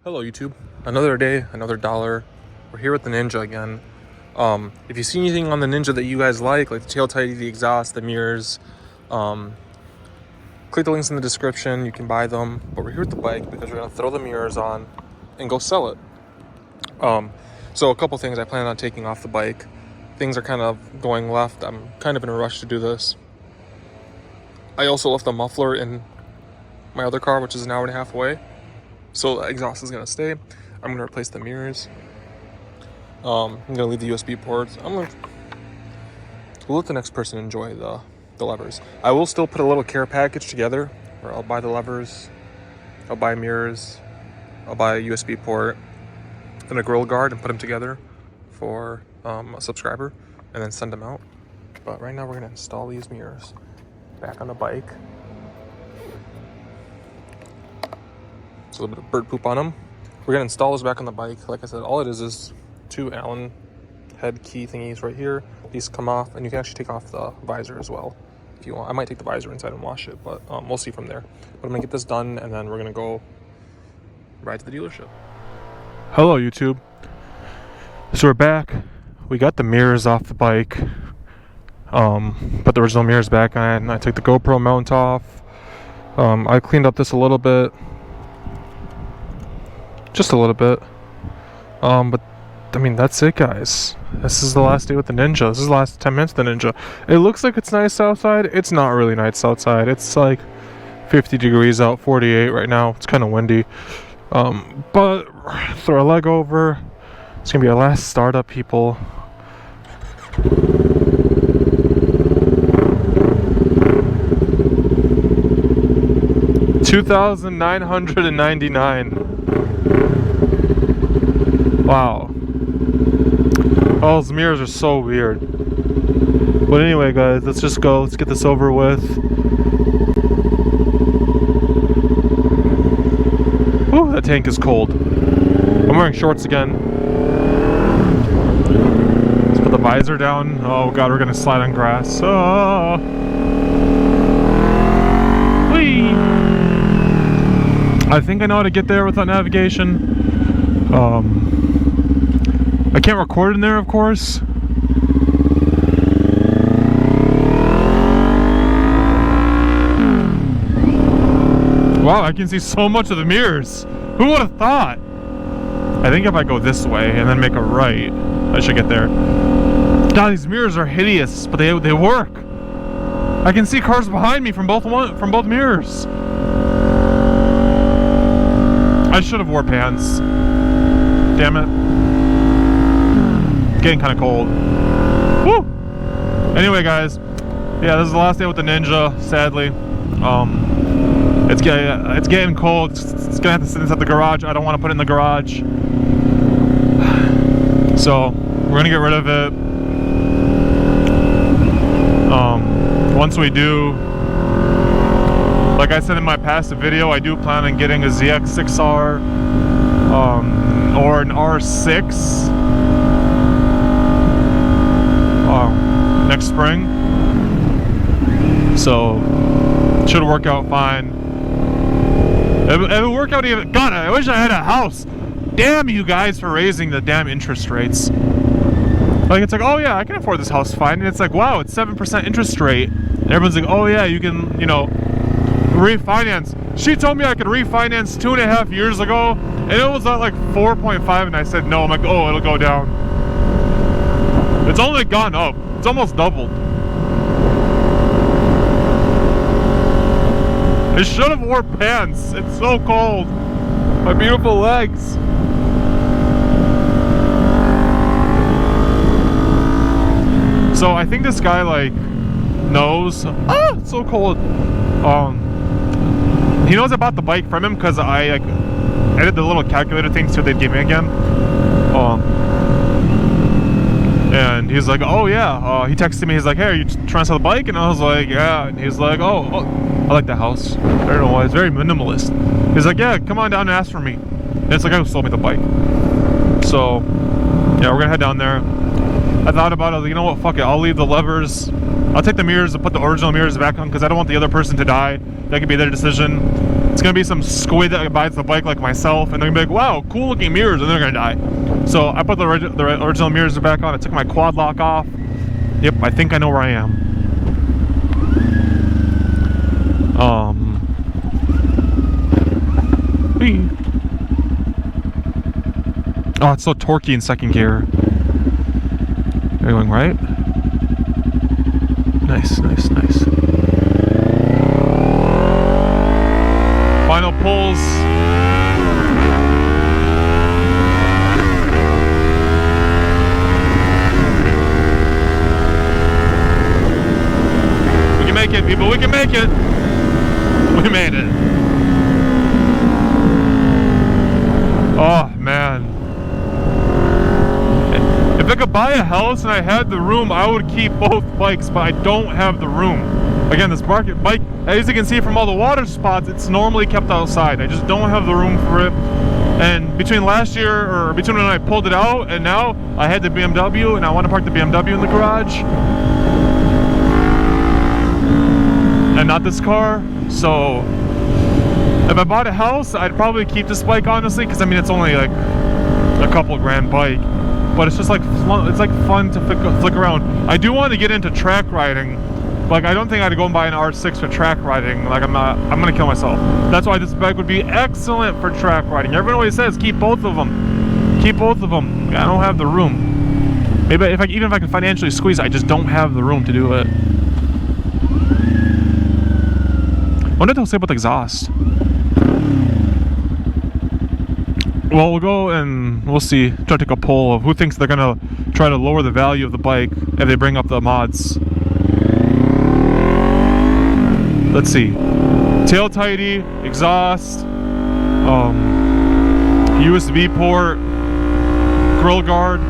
Hello YouTube, another day, another dollar. We're here with the Ninja again. If you see anything on the Ninja that you guys like the tail tidy, the exhaust, the mirrors, click the links in the description, you can buy them. But we're here with the bike because we're gonna throw the mirrors on and go sell it. So a couple things I plan on taking off the bike. Things are kind of going left. I'm kind of in a rush to do this. I also left the muffler in my other car, which is an hour and a half away. So the exhaust is gonna stay. I'm gonna replace the mirrors. I'm gonna leave the USB ports. We'll let the next person enjoy the levers. I will still put a little care package together where I'll buy the levers, I'll buy mirrors, I'll buy a USB port and a grill guard and put them together for a subscriber and then send them out. But right now we're gonna install these mirrors back on the bike. A little bit of bird poop on them. We're gonna install this back on the bike. Like I said, all it is two Allen head key thingies right here. These come off, and you can actually take off the visor as well if you want. I might take the visor inside and wash it, but we'll see from there. But I'm gonna get this done, and then we're gonna go ride to the dealership. Hello YouTube. So we're back. We got the mirrors off the bike. Put the original mirrors back on. I took the GoPro mount off. I cleaned up this a little bit. Just a little bit. But I mean, that's it, guys. This is the last day with the Ninja. This is the last 10 minutes with the Ninja. It looks like it's nice outside. It's not really nice outside. It's like 50 degrees out, 48 right now. It's kind of windy. But throw a leg over. It's gonna be our last startup, people. $2,999. Wow. All those mirrors are so weird. But anyway, guys, let's just go. Let's get this over with. Ooh, that tank is cold. I'm wearing shorts again. Let's put the visor down. Oh god, we're gonna slide on grass. Oh. Whee! I think I know how to get there without navigation. I can't record in there, of course. Wow, I can see so much of the mirrors. Who would have thought? I think if I go this way and then make a right, I should get there. God, these mirrors are hideous, but they work. I can see cars behind me from both mirrors. I should have wore pants. Damn it. It's getting kind of cold. Woo! Anyway, guys. Yeah, this is the last day with the Ninja, sadly. It's getting cold. It's gonna have to sit inside the garage. I don't want to put it in the garage. So, we're gonna get rid of it. Once we do, like I said in my past video, I do plan on getting a ZX6R or an R6 next spring. So it should work out fine. It would work out even. God, I wish I had a house. Damn you guys for raising the damn interest rates. Like, it's like, oh yeah, I can afford this house fine. And it's like, wow, it's 7% interest rate. And everyone's like, oh yeah, you can, you know, refinance. She told me I could refinance 2.5 years ago, and it was at like 4.5, and I said no. I'm like, oh, it'll go down. It's only gone up. It's almost doubled. I should have wore pants. It's so cold. My beautiful legs. So I think this guy like knows. Ah, it's so cold. He knows about the bike from him because I did the little calculator thing so they'd give me again. And he's like, oh yeah. He texted me. He's like, hey, are you trying to sell the bike? And I was like, yeah. And he's like, oh, I like the house. I don't know why. It's very minimalist. He's like, yeah, come on down and ask for me. And it's like, I sold me the bike. So yeah, we're gonna head down there. I thought about it. I was like, you know what? Fuck it. I'll leave the levers. I'll take the mirrors and put the original mirrors back on because I don't want the other person to die. That could be their decision. It's gonna be some squid that buys the bike like myself, and they're gonna be like, wow, cool looking mirrors, and they're gonna die. So I put the original mirrors back on. I took my quad lock off. Yep, I think I know where I am. Oh, it's so torquey in second gear. Are you going right? Nice, nice, nice. Final pulls. We can make it, people. We can make it. We made it. Oh, man. If I could buy a house and I had the room, I would keep both bikes, but I don't have the room. Again, this market bike, as you can see from all the water spots, it's normally kept outside. I just don't have the room for it. And between last year, or between when I pulled it out and now, I had the BMW and I want to park the BMW in the garage. And not this car. So if I bought a house, I'd probably keep this bike, honestly, because I mean, it's only like a couple grand bike. But it's just like it's like fun to flick around. I do want to get into track riding. Like, I don't think I'd go and buy an R6 for track riding. Like, I'm gonna kill myself. That's why this bike would be excellent for track riding. Everyone always says keep both of them. Keep both of them. I don't have the room. Maybe even if I can financially squeeze, I just don't have the room to do it. I wonder what they'll say about the exhaust. Well, we'll go and we'll see. Try to take a poll of who thinks they're gonna try to lower the value of the bike if they bring up the mods. Let's see. Tail tighty, exhaust, USB port, grill guard.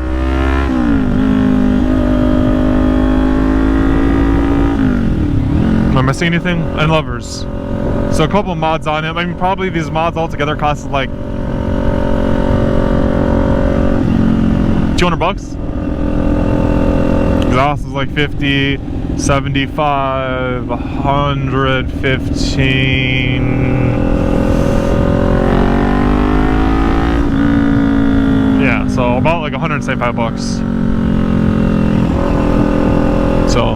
Am I missing anything? And levers. So a couple of mods on it. I mean, probably these mods altogether cost like $200. Exhaust is like 50, 75, 115. Yeah, so about like $175. So,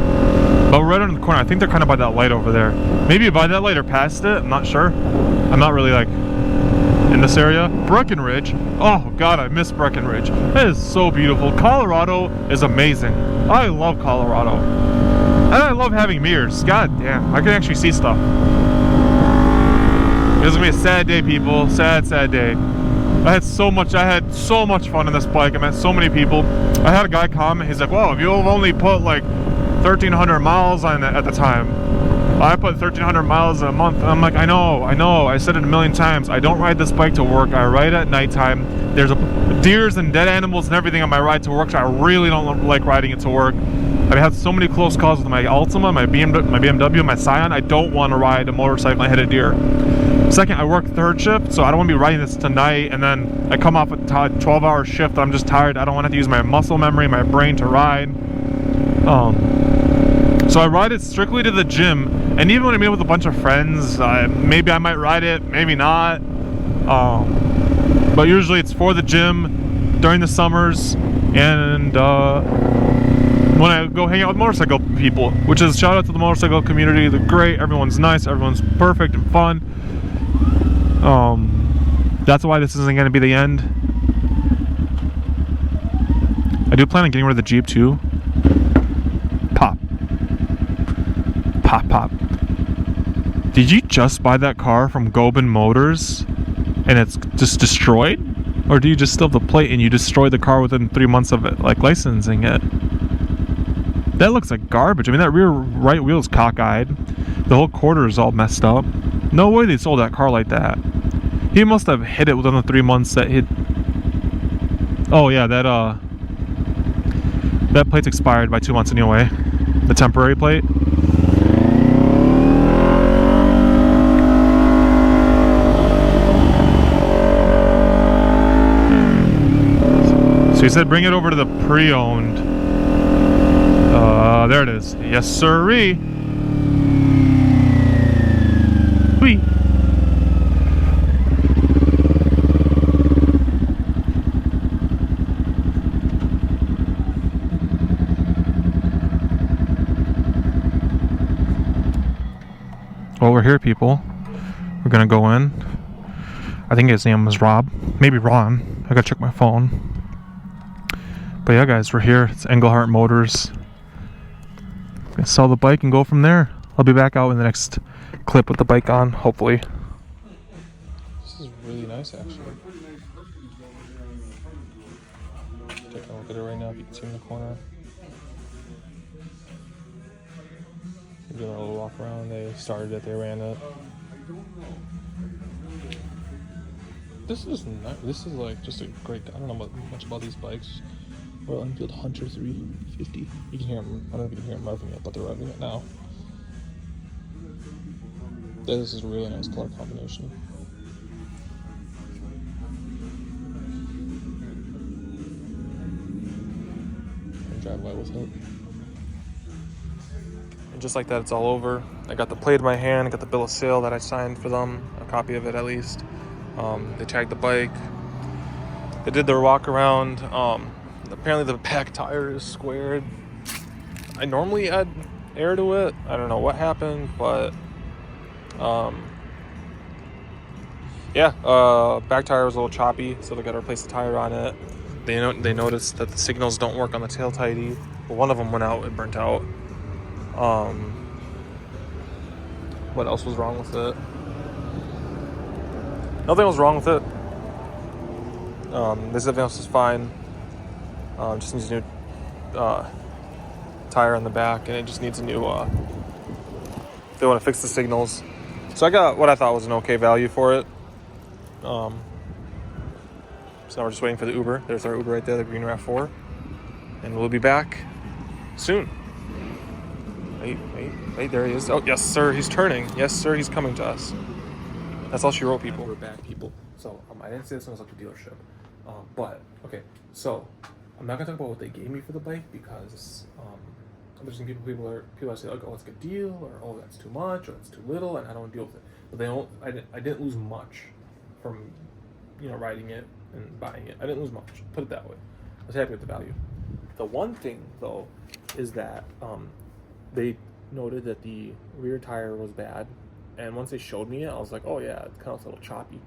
but we're right on the corner. I think they're kind of by that light over there. Maybe by that light or past it. I'm not sure. I'm not really like in this area. Breckenridge. Oh god, I miss Breckenridge. It is so beautiful. Colorado is amazing. I love Colorado. And I love having mirrors. God damn, I can actually see stuff. It's gonna be a sad day, people. Sad, sad day. I had so much fun on this bike. I met so many people. I had a guy comment. He's like, "Whoa, if you've only put like 1,300 miles on it at the time." I put 1,300 miles a month. I'm like, I know. I said it a million times. I don't ride this bike to work. I ride at nighttime. There's deers and dead animals and everything on my ride to work, so I really don't like riding it to work. I've had so many close calls with my Altima, my BMW, my Scion. I don't want to ride a motorcycle and hit a deer. Second, I work third shift, so I don't want to be riding this tonight, and then I come off a 12-hour shift. I'm just tired. I don't want to have to use my muscle memory, my brain to ride. So I ride it strictly to the gym, and even when I meet with a bunch of friends, maybe I might ride it, maybe not. But usually it's for the gym during the summers, and when I go hang out with motorcycle people, which is shout out to the motorcycle community. They're great. Everyone's nice. Everyone's perfect and fun. That's why this isn't going to be the end. I do plan on getting rid of the Jeep too. Pop. Did you just buy that car from Gobin Motors and it's just destroyed? Or do you just still have the plate and you destroy the car within 3 months of it, like licensing it? That looks like garbage. I mean, that rear right wheel is cockeyed. The whole quarter is all messed up. No way they sold that car like that. He must have hit it within the 3 months that hit. Oh yeah, that plate's expired by 2 months anyway. The temporary plate. So he said bring it over to the pre-owned. There it is. Yes, sirree. Whee. we're here, people. We're gonna go in. I think his name was Rob, maybe Ron. I gotta check my phone. But yeah, guys, we're here. It's Engelhart Motors. Gonna sell the bike and go from there. I'll be back out in the next clip with the bike on, hopefully. This is really nice, actually. Taking a look at it right now, if you can see in the corner. We're doing a little walk around. They started it, they ran it. This is nice. This is like just a great. I don't know much about these bikes. Royal Enfield Hunter 350. You can hear them. I don't know if you can hear them revving it, but they're revving it now. This is a really nice color combination. And drive light with it. And just like that, it's all over. I got the plate in my hand. I got the bill of sale that I signed for them, a copy of it at least. They tagged the bike. They did their walk around. Apparently the back tire is squared. I normally add air to it. I don't know what happened, but back tire was a little choppy, so they got to replace the tire on it. They noticed that the signals don't work on the tail tighty. Well, one of them went out, it burnt out. What else was wrong with it? Nothing was wrong with it. This everything else is fine. Just needs a new tire on the back, and it just needs a new. They want to fix the signals, so I got what I thought was an okay value for it. So now we're just waiting for the Uber. There's our Uber right there, the green RAV4, and we'll be back soon. Wait, there he is. Oh, yes, sir, he's turning. Yes, sir, he's coming to us. That's all she wrote, people. We're back, people. So, I didn't say this when I was at the dealership. But, okay, so, I'm not going to talk about what they gave me for the bike because there's some people are saying, like, oh, it's a good deal, or, oh, that's too much, or that's too little, and I don't want to deal with it. But I didn't lose much from, riding it and buying it. I didn't lose much, put it that way. I was happy with the value. The one thing, though, is that they noted that the rear tire was bad. And once they showed me it, I was like, oh yeah, it kind of looks a little choppy.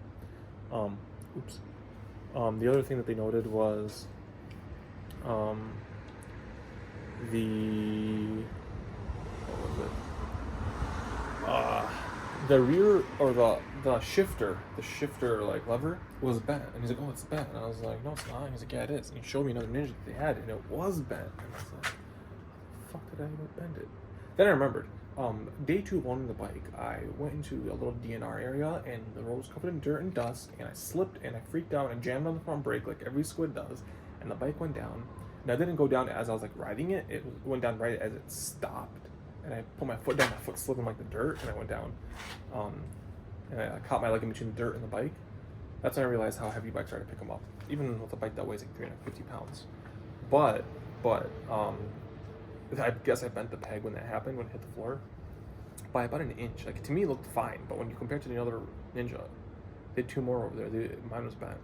The other thing that they noted was the rear, or the shifter like lever was bent. And he's like, oh, it's bent. And I was like, no, it's not. And he's like, yeah, it is. And he showed me another Ninja that they had, and it was bent. And I was like, fuck did I bend it? Then I remembered. Day 2 of owning the bike, I went into a little DNR area, and the road was covered in dirt and dust, and I slipped, and I freaked out, and I jammed on the front brake like every squid does, and the bike went down. And I didn't go down as I was like riding it, it went down right as it stopped, and I put my foot down, my foot slipped in like the dirt, and I went down. And I caught my leg in between the dirt and the bike. That's when I realized how heavy bikes are to pick them up, even with a bike that weighs like 350 pounds. But I guess I bent the peg when that happened, when it hit the floor, by about an inch. Like, to me, it looked fine, but when you compare it to the other Ninja, they had 2 more over there. Mine was bent.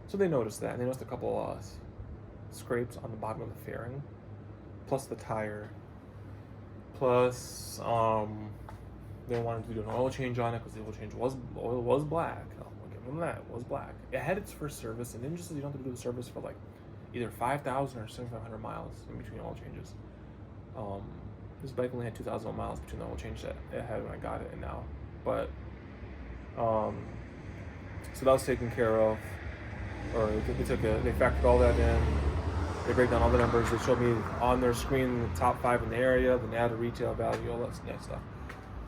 So they noticed that, and they noticed a couple scrapes on the bottom of the fairing, plus the tire, plus they wanted to do an oil change on it because the oil was black. I'll give them that, it was black. It had its first service, and Ninja says you don't have to do the service for like either 5,000 or 7,500 miles in between oil changes. This bike only had 2,000 miles between the oil change that it had when I got it and now. But so that was taken care of, or they factored all that in. They break down all the numbers. They showed me on their screen the top 5 in the area, the NADA retail value, all that nice stuff.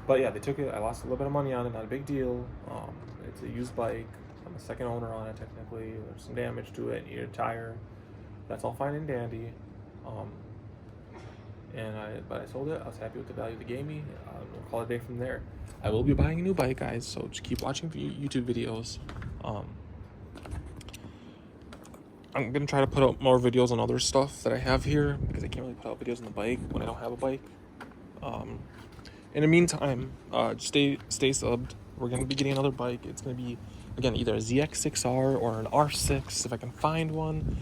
But yeah, they took it. I lost a little bit of money on it, not a big deal. It's a used bike. I'm a second owner on it technically. There's some damage to it. Needed a tire. That's all fine and dandy. But I sold it. I was happy with the value they gave me. We'll call it a day from there. I will be buying a new bike, guys, so just keep watching for YouTube videos. I'm gonna try to put out more videos on other stuff that I have here, because I can't really put out videos on the bike when I don't have a bike. In the meantime, just stay subbed. We're gonna be getting another bike. It's gonna be, again, either a ZX6R or an R6 if I can find one.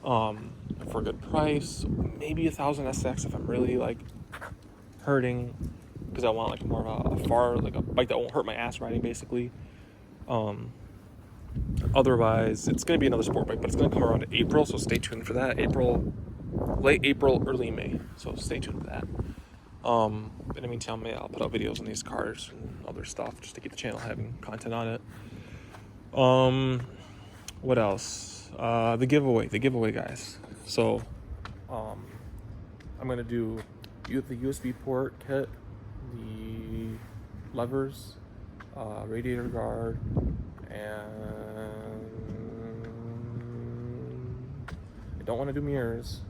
For a good price, maybe 1,000 SX if I'm really like hurting. because I want like more of a far, like a bike that won't hurt my ass riding, basically. Otherwise, it's going to be another sport bike, but it's going to come around in April, so stay tuned for that. Late April, early May, so stay tuned for that. In the meantime, I'll put out videos on these cars and other stuff just to keep the channel having content on it. What else? The giveaway, guys. So, I'm gonna do the USB port kit, the levers, radiator guard, and I don't want to do mirrors.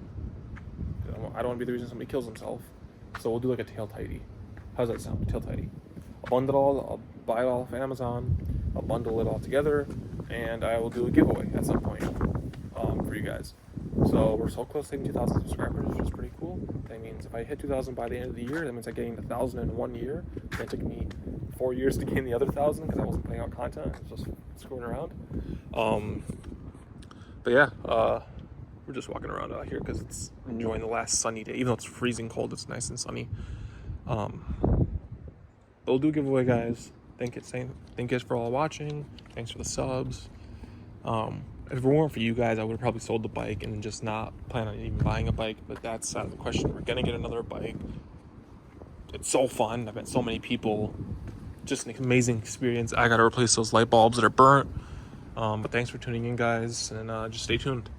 I don't want to be the reason somebody kills himself. So we'll do like a tail tidy. How's that sound? Tail tidy. I'll buy it all off Amazon. I'll bundle it all together, and I will do a giveaway at some point for you guys. So we're so close to hitting 2,000 subscribers, which is pretty cool. That means if I hit 2,000 by the end of the year, that means I'm getting 1,000 in 1 year. It took me 4 years to gain the other 1,000 because I wasn't putting out content. I was just screwing around. But yeah, we're just walking around out here because it's enjoying the last sunny day. Even though it's freezing cold, it's nice and sunny. But we'll do a giveaway, guys. Thank you for all watching. Thanks for the subs. If it weren't for you guys, I would have probably sold the bike and just not plan on even buying a bike. But that's out of the question. We're gonna get another bike. It's so fun. I've met so many people. Just an amazing experience. I gotta replace those light bulbs that are burnt. But thanks for tuning in, guys, and just stay tuned.